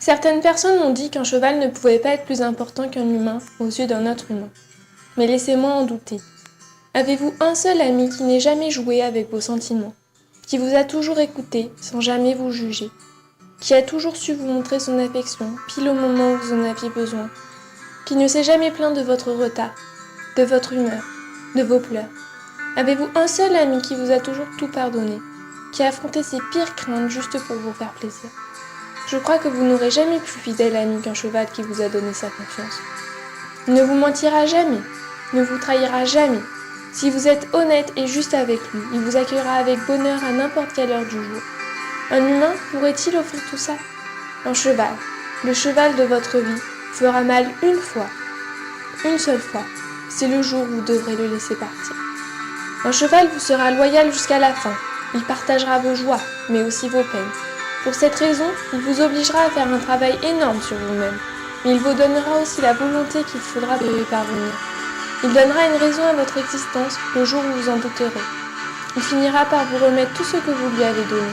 Certaines personnes m'ont dit qu'un cheval ne pouvait pas être plus important qu'un humain aux yeux d'un autre humain. Mais laissez-moi en douter. Avez-vous un seul ami qui n'ait jamais joué avec vos sentiments, qui vous a toujours écouté sans jamais vous juger, qui a toujours su vous montrer son affection pile au moment où vous en aviez besoin, qui ne s'est jamais plaint de votre retard, de votre humeur, de vos pleurs? Avez-vous un seul ami qui vous a toujours tout pardonné, qui a affronté ses pires craintes juste pour vous faire plaisir? Je crois que vous n'aurez jamais plus fidèle ami qu'un cheval qui vous a donné sa confiance. Il ne vous mentira jamais, ne vous trahira jamais. Si vous êtes honnête et juste avec lui, il vous accueillera avec bonheur à n'importe quelle heure du jour. Un humain pourrait-il offrir tout ça? Un cheval, le cheval de votre vie, fera mal une seule fois. C'est le jour où vous devrez le laisser partir. Un cheval vous sera loyal jusqu'à la fin. Il partagera vos joies, mais aussi vos peines. Pour cette raison, il vous obligera à faire un travail énorme sur vous-même, mais il vous donnera aussi la volonté qu'il faudra pour y parvenir. Il donnera une raison à votre existence le jour où vous en douterez. Il finira par vous remettre tout ce que vous lui avez donné.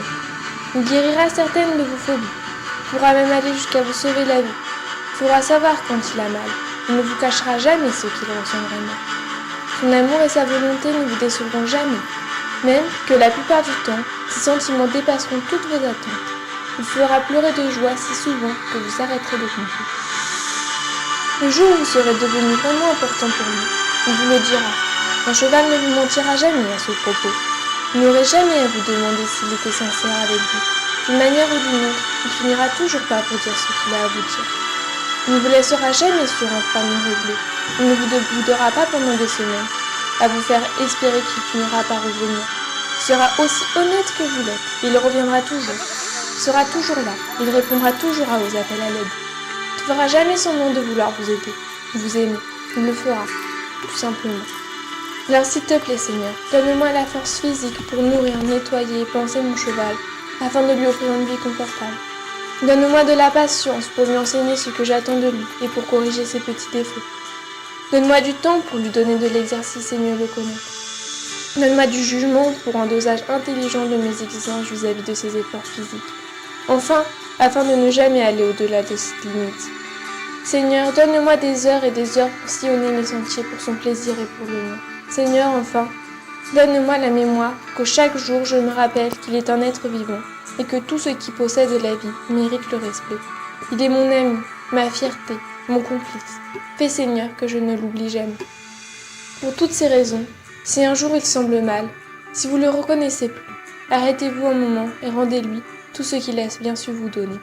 Il guérira certaines de vos phobies, pourra même aller jusqu'à vous sauver la vie. Il faudra savoir quand il a mal. Il ne vous cachera jamais ce qu'il ressent vraiment. Son amour et sa volonté ne vous décevront jamais, même que la plupart du temps, ses sentiments dépasseront toutes vos attentes. Il fera pleurer de joie si souvent que vous arrêterez de compter. Le jour où vous serez devenu vraiment important pour lui, il vous le dira. Un cheval ne vous mentira jamais à ce propos. Il n'aurait jamais à vous demander s'il était sincère avec vous. D'une manière ou d'une autre, il finira toujours par vous dire ce qu'il a à vous dire. Il ne vous laissera jamais sur un frein non réglé. Il ne vous boudera pas pendant des semaines, à vous faire espérer qu'il finira par revenir. Il sera aussi honnête que vous l'êtes, et il reviendra toujours. Il sera toujours là, il répondra toujours à vos appels à l'aide. Il ne fera jamais semblant de vouloir vous aider, vous aimer. Il le fera, tout simplement. Alors s'il te plaît Seigneur, donne-moi la force physique pour nourrir, nettoyer et panser mon cheval, afin de lui offrir une vie confortable. Donne-moi de la patience pour lui enseigner ce que j'attends de lui et pour corriger ses petits défauts. Donne-moi du temps pour lui donner de l'exercice et mieux le connaître. Donne-moi du jugement pour un dosage intelligent de mes exigences vis-à-vis de ses efforts physiques. Enfin, afin de ne jamais aller au-delà de cette limite. Seigneur, donne-moi des heures et des heures pour sillonner mes sentiers pour son plaisir et pour le mien. Seigneur, enfin, donne-moi la mémoire qu'au chaque jour je me rappelle qu'il est un être vivant et que tout ce qui possède la vie mérite le respect. Il est mon ami, ma fierté, mon complice. Fais Seigneur que je ne l'oublie jamais. Pour toutes ces raisons, si un jour il semble mal, si vous le reconnaissez plus, arrêtez-vous un moment et rendez-lui tout ce qu'il a bien su vous donner.